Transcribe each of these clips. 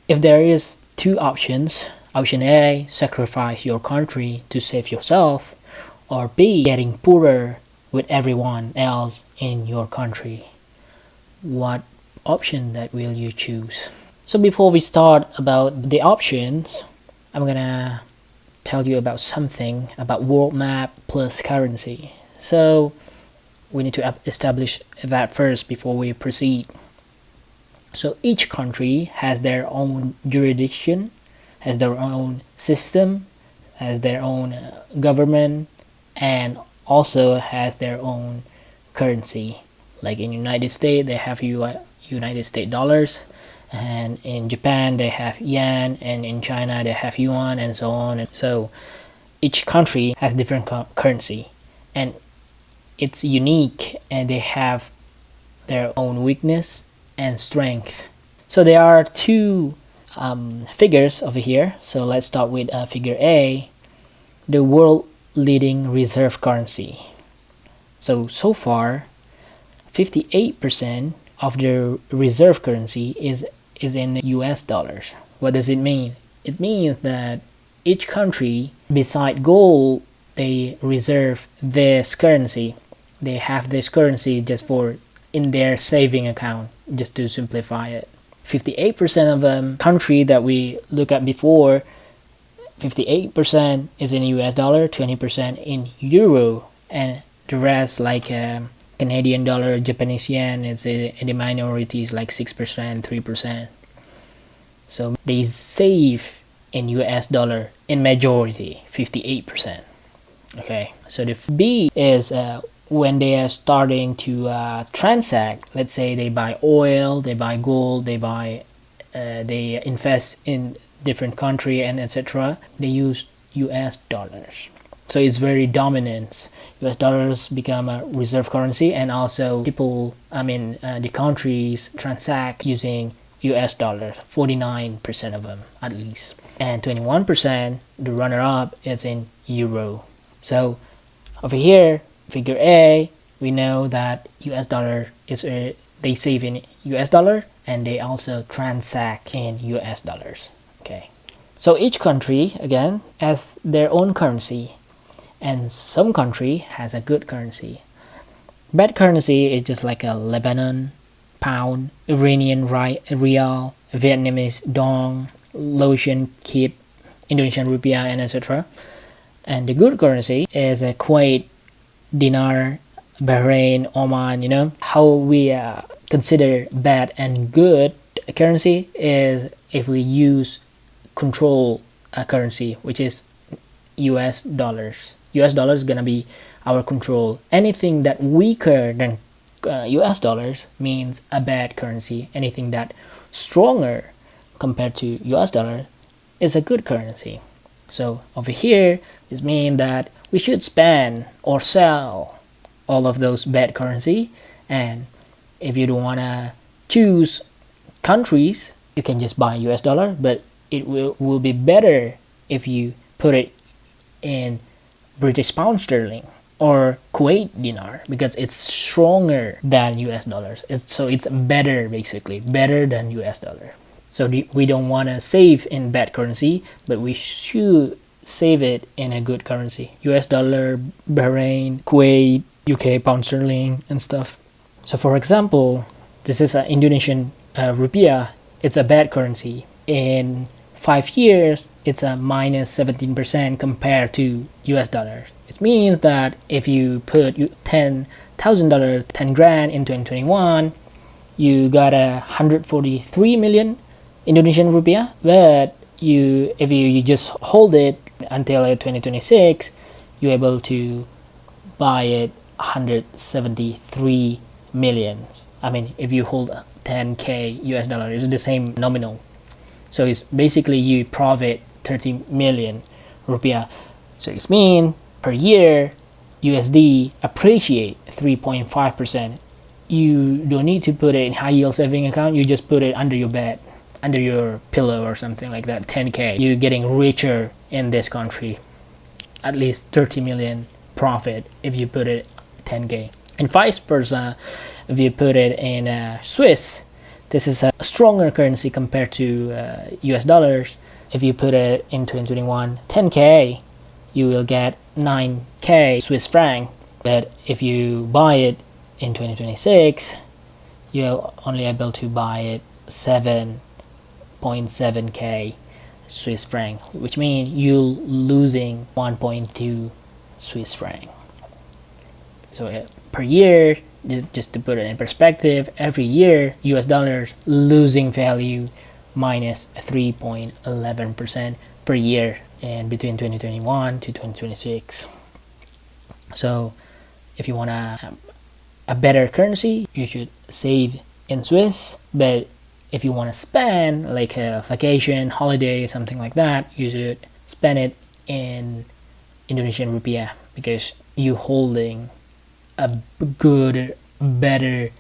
if there is two options, option A, sacrifice your country to save yourself, or B, getting poorer with everyone else in your country, what option that will you choose? So before we start about the options, I'm gonna tell you about something about world map plus currency. So we need to establish that first before we proceed. So each country has their own jurisdiction, has their own system, has their own government, and also has their own currency. Like in United States, they have United States dollars, and in Japan they have yen, and in China they have yuan, and so on. And so each country has different currency, and it's unique, and they have their own weakness and strength. So there are two figures over here. So let's start with figure A, the world leading reserve currency. So far 58% of the reserve currency is in US dollars. What does it mean? It means that each country, beside gold, they reserve this currency. They have this currency just for in their saving account, just to simplify it. 58% of the country that we looked at before, 58% is in US dollar, 20% in euro, and the rest like Canadian dollar, Japanese yen, it's in the minorities like 6%, 3%. So they save in US dollar in majority, 58%. Okay, so the B is when they are starting to transact. Let's say they buy oil, they buy gold, they invest in different country, and etc. They use US dollars. So it's very dominant. US dollars become a reserve currency, and also the countries transact using US dollars, 49% of them at least. And 21%, the runner-up, is in euro. So over here, figure A, we know that US dollar is they save in US dollar, and they also transact in US dollars. Okay, so each country again has their own currency, and some country has a good currency. Bad currency is just like a Lebanon pound, Iranian rial, Vietnamese dong, Laotian kip, Indonesian rupiah, and etc. And the good currency is a Kuwait dinar, Bahrain, Oman. How we consider bad and good currency is if we use control currency, which is US dollars. US dollars is gonna be our control. Anything that weaker than US dollars means a bad currency. Anything that stronger compared to US dollar is a good currency. So over here, this means that we should spend or sell all of those bad currency, and if you don't want to choose countries, you can just buy US dollar, but it will be better if you put it in British pound sterling or Kuwait dinar, because it's stronger than US dollars. It's better, basically better than US dollar. So we don't want to save in bad currency, but we should save it in a good currency. US dollar, Bahrain, Kuwait, UK pound sterling, and stuff. So for example, this is an Indonesian rupiah. It's a bad currency. In 5 years, it's a minus 17% compared to US dollars. It means that if you put $10,000, 10 grand in 2021, you got 143 million Indonesian rupiah. But if you just hold it until 2026, you're able to buy it 173 millions. If you hold 10k US dollar, it's the same nominal. So it's basically you profit 30 million rupiah. So it's mean per year USD appreciate 3.5%. You don't need to put it in high yield saving account. You just put it under your bed, under your pillow or something like that. 10k. You're getting richer in this country. At least 30 million profit if you put it 10k. And vice versa, if you put it in Swiss, This is a stronger currency compared to US dollars. If you put it in 2021, 10k, you will get 9k Swiss franc. But if you buy it in 2026, you're only able to buy it 7.7k Swiss franc, which means you're losing 1.2 Swiss franc. So per year, just to put it in perspective, every year US dollars losing value minus 3.11% per year and between 2021 to 2026. So if you want a better currency, you should save in Swiss. But if you want to spend like a vacation, holiday, something like that, you should spend it in Indonesian rupiah, because you holding a good, better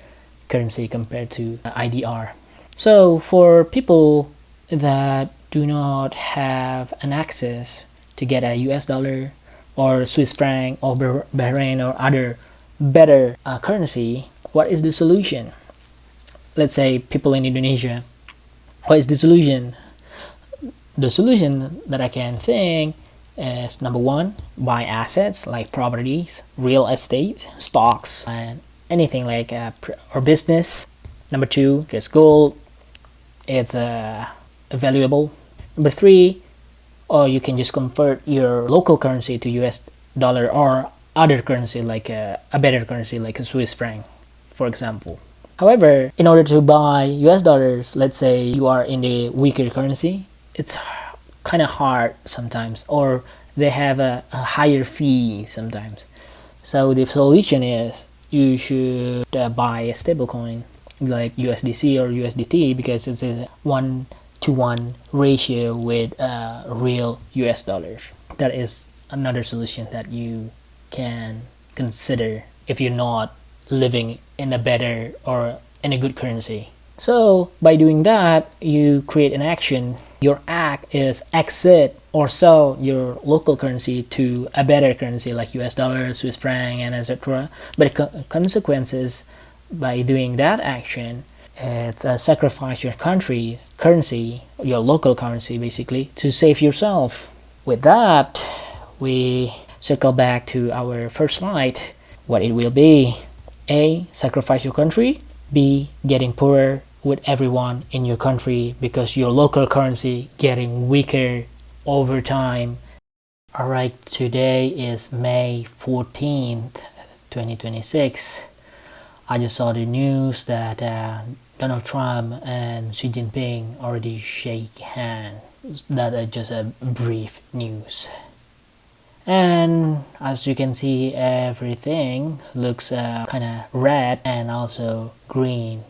currency compared to IDR. So for people that do not have an access to get a US dollar or Swiss franc or Bahrain or other better currency, what is the solution? Let's say people in Indonesia, what is the solution? The solution that I can think is, number one, buy assets like properties, real estate, stocks, and anything like or business. Number two, just gold. It's valuable. Number three, or you can just convert your local currency to US dollar or other currency like a better currency like a Swiss franc, for example. However, in order to buy US dollars, let's say you are in the weaker currency, it's kind of hard sometimes, or they have a higher fee sometimes. So the solution is you should buy a stablecoin like USDC or USDT, because it's a 1-to-1 ratio with real US dollars. That is another solution that you can consider if you're not living in a better or in a good currency. So by doing that, you create an action. Your act is exit or sell your local currency to a better currency like US dollar, Swiss franc, and etc. But consequences by doing that action, it's sacrifice your currency, your local currency basically, to save yourself. With that, we circle back to our first slide. What it will be: A, sacrifice your country; B, getting poorer with everyone in your country because your local currency getting weaker over time. Alright, today is May 14th, 2026. I just saw the news that Donald Trump and Xi Jinping already shake hands. That is just a brief news. And as you can see, everything looks kind of red and also green.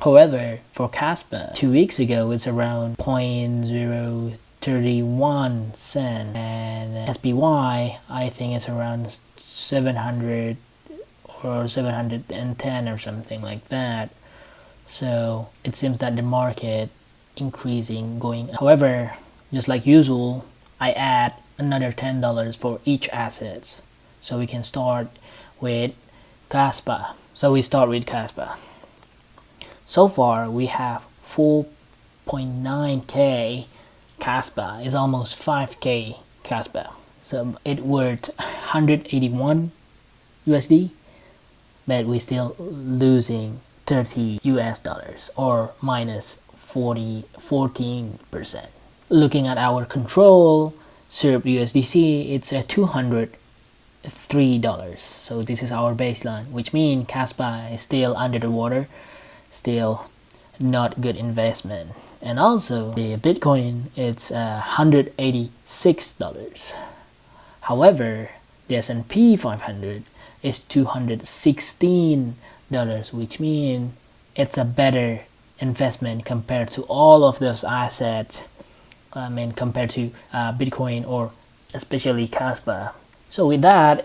However, for kaspa, 2 weeks ago it's around 0.031 cent, and SPY I think it's around 700 or 710 or something like that. So it seems that the market increasing, going. However, just like usual, I add another $10 for each asset, so we can start with kaspa. So we start with kaspa. So far we have 4.9k kaspa. Is almost 5k kaspa, so it worth 181 USD, but we still losing 30 US dollars or minus 14%. Looking at our control SERP USDC, it's at $203. So this is our baseline, which means kaspa is still under the water, still not good investment. And also the Bitcoin, it's $186. However, the S&P 500 is $216, which means it's a better investment compared to all of those assets. I mean, compared to Bitcoin or especially kaspa. So with that,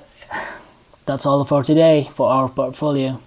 that's all for today for our portfolio.